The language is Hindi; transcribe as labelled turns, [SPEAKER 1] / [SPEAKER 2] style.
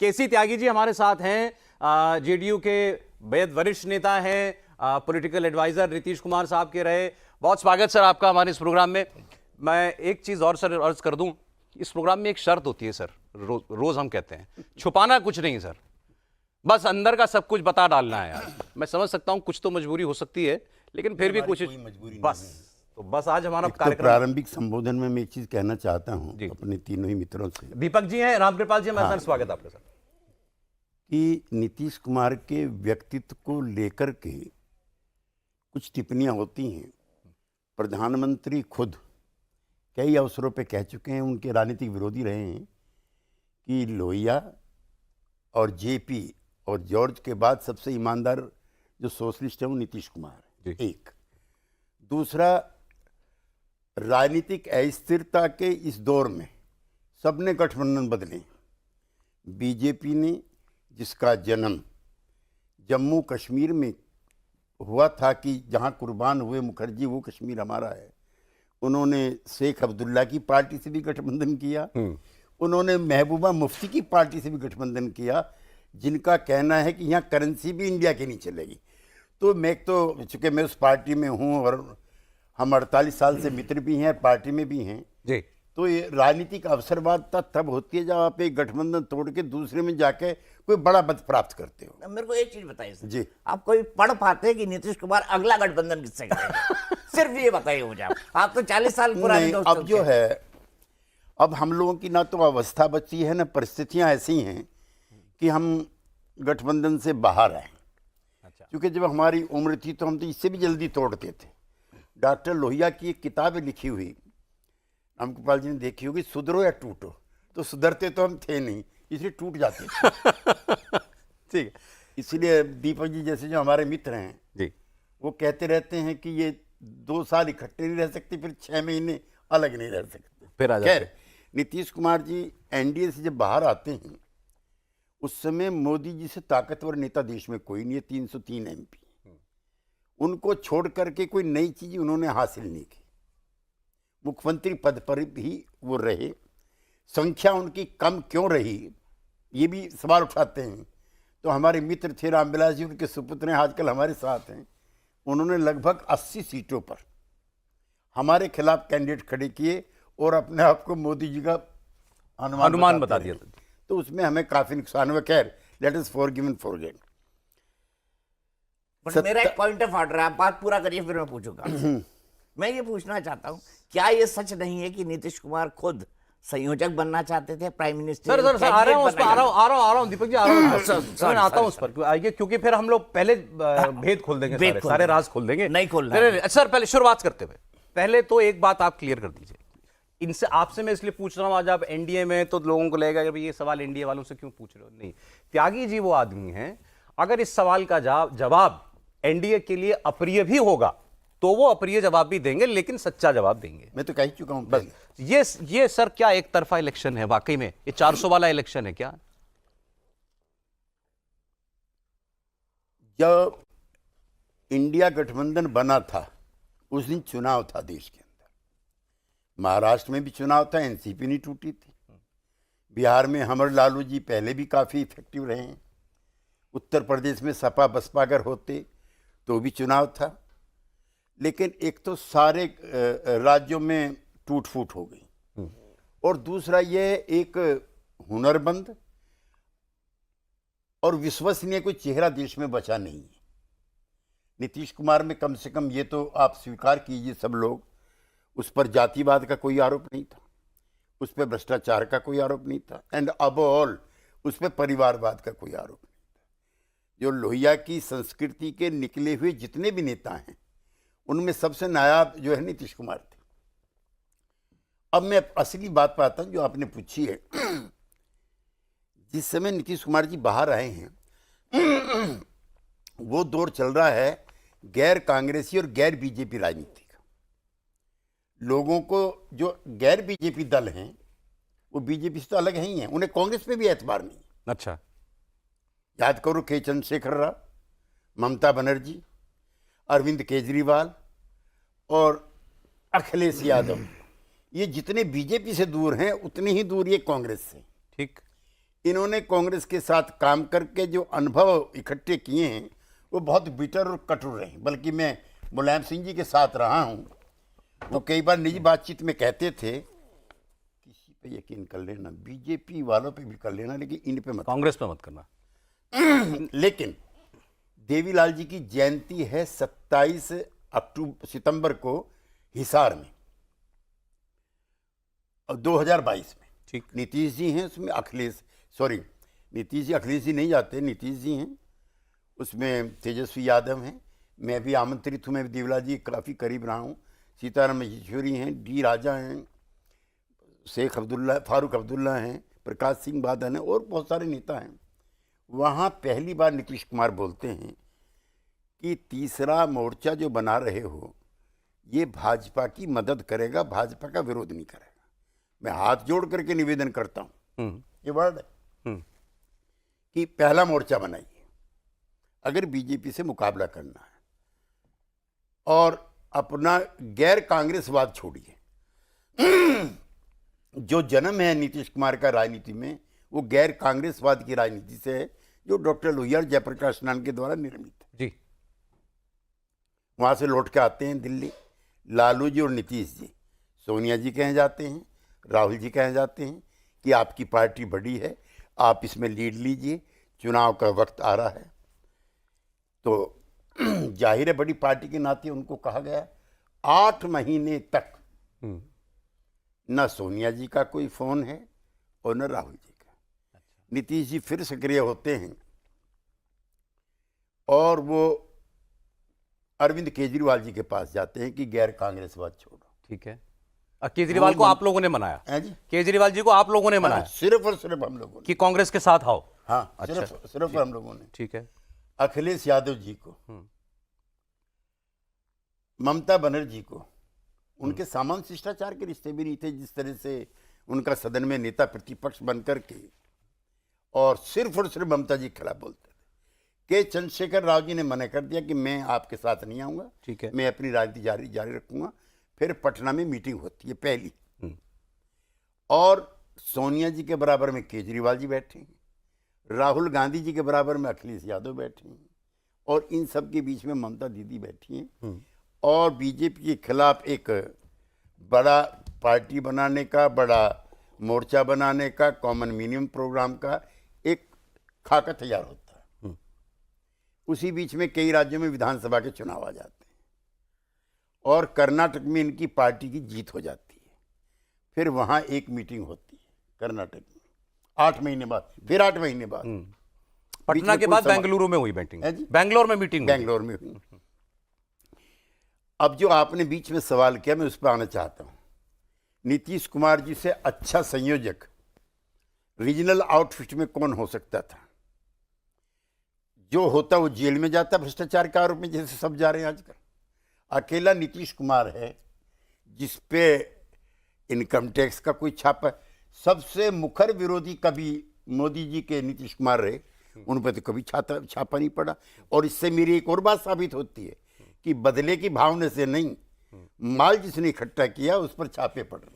[SPEAKER 1] केसी त्यागी जी हमारे साथ हैं, जेडीयू के बेहद वरिष्ठ नेता हैं, पॉलिटिकल एडवाइजर नीतीश कुमार साहब के रहे। बहुत स्वागत सर आपका हमारे इस प्रोग्राम में। मैं एक चीज और सर अर्ज कर दूं, इस प्रोग्राम में एक शर्त होती है सर, रोज हम कहते हैं छुपाना कुछ नहीं सर, बस अंदर का सब कुछ बता डालना है यार। मैं समझ सकता हूं कुछ तो मजबूरी हो सकती है, लेकिन फिर भी कोशिश, बस आज हमारा कार्यक्रम।
[SPEAKER 2] प्रारंभिक संबोधन में मैं एक चीज कहना चाहता हूं अपने तीनों ही मित्रों से।
[SPEAKER 1] दीपक जी हैं, रामकृपाल जी, हमारे साथ स्वागत आपका सर।
[SPEAKER 2] कि नीतीश कुमार के व्यक्तित्व को लेकर के कुछ टिप्पणियां होती हैं। प्रधानमंत्री खुद कई अवसरों पे कह चुके हैं, उनके राजनीतिक विरोधी रहे हैं, कि लोहिया और जेपी और जॉर्ज के बाद सबसे ईमानदार जो सोशलिस्ट है वो नीतीश कुमार है। एक दूसरा, राजनीतिक अस्थिरता के इस दौर में सबने गठबंधन बदले। बीजेपी ने, जिसका जन्म जम्मू कश्मीर में हुआ था कि जहां कुर्बान हुए मुखर्जी वो कश्मीर हमारा है, उन्होंने शेख अब्दुल्ला की पार्टी से भी गठबंधन किया, उन्होंने महबूबा मुफ्ती की पार्टी से भी गठबंधन किया, जिनका कहना है कि यहाँ करेंसी भी इंडिया की नहीं चलेगी। तो मैं तो चूंकि मैं उस पार्टी में हूँ और हम 48 साल से मित्र भी हैं, पार्टी में भी हैं जी, तो ये राजनीतिक अवसरवादता तब होती है जब आप एक गठबंधन तोड़ के दूसरे में जाके कोई बड़ा पद प्राप्त करते हो।
[SPEAKER 3] मेरे को एक चीज बताइए सर जी, आप कोई पढ़ पाते हैं कि नीतीश कुमार अगला गठबंधन किससे करेंगे? सिर्फ ये बताइए मुझे। आप तो 40 साल पुराने दोस्त।
[SPEAKER 2] अब जो है, अब हम लोगों की ना तो अवस्था बची है ना परिस्थितियां ऐसी हैं कि हम गठबंधन से बाहर आए। क्योंकि जब हमारी उम्र थी तो हम तो इससे भी जल्दी तोड़ते थे। डॉक्टर लोहिया की एक किताब लिखी हुई, रामकृपाल जी ने देखी होगी, सुधरो या टूटो। तो सुधरते तो हम थे नहीं, इसलिए टूट जाते थे। ठीक है, इसलिए दीपक जी जैसे जो हमारे मित्र हैं जी, वो कहते रहते हैं कि ये 2 साल इकट्ठे नहीं रह सकते, फिर 6 महीने अलग नहीं रह सकते, फिर आ जाते। खैर, नीतीश कुमार जी एनडीए से जब बाहर आते हैं, उस समय मोदी जी से ताकतवर नेता देश में कोई नहीं है, 303 एमपी। उनको छोड़ करके कोई नई चीज उन्होंने हासिल नहीं की। मुख्यमंत्री पद पर भी वो रहे, संख्या उनकी कम क्यों रही ये भी सवाल उठाते हैं। तो हमारे मित्र थे रामविलास जी, उनके सुपुत्र हैं, आजकल हमारे साथ हैं, उन्होंने लगभग 80 सीटों पर हमारे खिलाफ कैंडिडेट खड़े किए और अपने आप को मोदी जी का अनुमान बता दिया। तो उसमें हमें काफी नुकसान हुआ। खैर, let us forgive and forget.
[SPEAKER 3] मेरा एक पॉइंट ऑफ ऑर्डर है, आप बात पूरा करिए फिर मैं पूछूंगा। मैं ये पूछना चाहता हूँ, क्या ये सच नहीं है कि नीतीश कुमार खुद संयोजक बनना चाहते थे, प्राइम मिनिस्टर?
[SPEAKER 1] सर आ रहा हूँ दीपक जी, आ रहा हूँ, आता हूँ उस पर आइए, क्योंकि फिर हम लोग पहले भेद खोल देंगे, सारे राज खोल देंगे।
[SPEAKER 3] नहीं खोलना
[SPEAKER 1] सर, पहले शुरुआत करते हुए पहले तो एक बात आप क्लियर कर दीजिए। इनसे आपसे मैं इसलिए पूछ रहा हूँ, आज आप एनडीए में, तो लोगों को लगेगा कि ये सवाल एनडीए वालों से क्यों पूछ रहे हो। नहीं, त्यागी जी वो आदमी हैं, अगर इस सवाल का जवाब एनडीए के लिए अप्रिय भी होगा तो वो अप्रिय जवाब भी देंगे, लेकिन सच्चा जवाब देंगे।
[SPEAKER 2] मैं तो कह चुका हूं
[SPEAKER 1] बस। ये सर क्या एक तरफा इलेक्शन है वाकई में? ये 400 वाला इलेक्शन है क्या?
[SPEAKER 2] जब इंडिया गठबंधन बना था उस दिन चुनाव था देश के अंदर। महाराष्ट्र में भी चुनाव था, एनसीपी नहीं टूटी थी। बिहार में हमर लालू जी पहले भी काफी इफेक्टिव रहे हैं। उत्तर प्रदेश में सपा बसपा अगर होते तो भी चुनाव था। लेकिन एक तो सारे राज्यों में टूट फूट हो गई, और दूसरा ये एक हुनरमंद और विश्वसनीय कोई चेहरा देश में बचा नहीं है। नीतीश कुमार में कम से कम ये तो आप स्वीकार कीजिए सब लोग, उस पर जातिवाद का कोई आरोप नहीं था, उस पर भ्रष्टाचार का कोई आरोप नहीं था, एंड अब ऑल उस पर परिवारवाद का कोई आरोप नहीं था। जो लोहिया की संस्कृति के निकले हुए जितने भी नेता हैं, उनमें सबसे नायाब जो है नीतीश कुमार थे। अब मैं असली बात पर आता हूं जो आपने पूछी है। जिस समय नीतीश कुमार जी बाहर आए हैं, वो दौर चल रहा है गैर कांग्रेसी और गैर बीजेपी राजनीति का। लोगों को जो गैर बीजेपी दल हैं वो बीजेपी से तो अलग ही हैं, उन्हें कांग्रेस में भी एतबार नहीं।
[SPEAKER 1] अच्छा,
[SPEAKER 2] याद करो के चंद्रशेखर राव, ममता बनर्जी, अरविंद केजरीवाल और अखिलेश यादव, ये जितने बीजेपी से दूर हैं उतने ही दूर ये कांग्रेस से।
[SPEAKER 1] ठीक।
[SPEAKER 2] इन्होंने कांग्रेस के साथ काम करके जो अनुभव इकट्ठे किए हैं वो बहुत बिटर और कटुर रहे। बल्कि मैं मुलायम सिंह जी के साथ रहा हूँ तो कई बार निजी बातचीत में कहते थे किसी पे यकीन कर लेना, बीजेपी वालों पे भी कर लेना, लेकिन इन पे मत।
[SPEAKER 1] कांग्रेस पे मत करना।
[SPEAKER 2] लेकिन देवीलाल जी की जयंती है 27 सितंबर को हिसार में और 2022 में।
[SPEAKER 1] ठीक।
[SPEAKER 2] नीतीश जी हैं उसमें, नीतीश जी नहीं जाते, नीतीश जी हैं उसमें, तेजस्वी यादव हैं, मैं भी आमंत्रित हूँ, मैं भी देवीलाल जी काफ़ी करीब रहा हूँ, सीताराम येचुरी हैं, डी राजा हैं, शेख अब्दुल्ला, फारूक अब्दुल्ला हैं, प्रकाश सिंह बादल हैं और बहुत सारे नेता हैं। वहाँ पहली बार नीतीश कुमार बोलते हैं कि तीसरा मोर्चा जो बना रहे हो ये भाजपा की मदद करेगा, भाजपा का विरोध नहीं करेगा। मैं हाथ जोड़ करके निवेदन करता हूँ, ये वर्ड है कि पहला मोर्चा बनाइए अगर बीजेपी से मुकाबला करना है, और अपना गैर कांग्रेसवाद छोड़िए। जो जन्म है नीतीश कुमार का राजनीति में वो गैर कांग्रेसवाद की राजनीति से है, जो डॉक्टर लोहिया और जयप्रकाश नारायण के द्वारा निर्मित है।
[SPEAKER 1] जी।
[SPEAKER 2] वहां से लौट के आते हैं दिल्ली, लालू जी और नीतीश जी सोनिया जी कहे जाते हैं, राहुल जी कहे जाते हैं कि आपकी पार्टी बड़ी है, आप इसमें लीड लीजिए, चुनाव का वक्त आ रहा है। तो जाहिर है बड़ी पार्टी के नाते उनको कहा गया 8 महीने तक न सोनिया जी का कोई फोन है और न राहुल जी का। नीतीश जी फिर सक्रिय होते हैं और वो अरविंद केजरीवाल जी के पास जाते हैं कि गैर कांग्रेसवाद छोड़ो।
[SPEAKER 1] ठीक है। केजरीवाल को आप लोगों ने मनाया
[SPEAKER 2] है जी,
[SPEAKER 1] केजरीवाल जी को आप लोगों ने मनाया
[SPEAKER 2] सिर्फ और सिर्फ हम लोगों ने
[SPEAKER 1] कि कांग्रेस के साथ आओ।
[SPEAKER 2] हाँ,
[SPEAKER 1] अच्छा।
[SPEAKER 2] सिर्फ हम लोगों ने।
[SPEAKER 1] ठीक है।
[SPEAKER 2] अखिलेश यादव जी को, ममता बनर्जी को, उनके सामान्य शिष्टाचार के रिश्ते भी नहीं थे, जिस तरह से उनका सदन में नेता प्रतिपक्ष बनकर के और सिर्फ ममता जी के खिलाफ बोलते थे। के चंद्रशेखर राव जी ने मना कर दिया कि मैं आपके साथ नहीं आऊंगा,
[SPEAKER 1] ठीक है,
[SPEAKER 2] मैं अपनी राजनीति जारी रखूंगा। फिर पटना में मीटिंग होती है पहली, और सोनिया जी के बराबर में केजरीवाल जी बैठे हैं, राहुल गांधी जी के बराबर में अखिलेश यादव बैठे हैं, और इन सब के बीच में ममता दीदी बैठी हैं। और बीजेपी के खिलाफ एक बड़ा पार्टी बनाने का, बड़ा मोर्चा बनाने का, कॉमन मिनिमम प्रोग्राम का एक खाका तैयार होता है। उसी बीच में कई राज्यों में विधानसभा के चुनाव आ जाते हैं और कर्नाटक में इनकी पार्टी की जीत हो जाती है। फिर वहाँ एक मीटिंग होती है कर्नाटक में 8 महीने बाद, फिर 8 महीने बाद
[SPEAKER 1] पटना के बाद बेंगलुरु में हुई मीटिंग, बेंगलोर में मीटिंग,
[SPEAKER 2] बेंगलोर में हुई। अब जो आपने बीच में सवाल किया, मैं उस पर आना चाहता हूं। नीतीश कुमार जी से अच्छा संयोजक रीजनल आउटफिट में कौन हो सकता था? जो होता वो जेल में जाता भ्रष्टाचार के आरोप में, जैसे सब जा रहे हैं आजकल। अकेला नीतीश कुमार है जिस पे इनकम टैक्स का कोई छापा। सबसे मुखर विरोधी कभी मोदी जी के नीतीश कुमार रहे, उन पर तो कभी छापा नहीं पड़ा। और इससे मेरी एक और बात साबित होती है कि बदले की भावना से नहीं, माल जिसने इकट्ठा किया उस पर छापे पड़ रहे।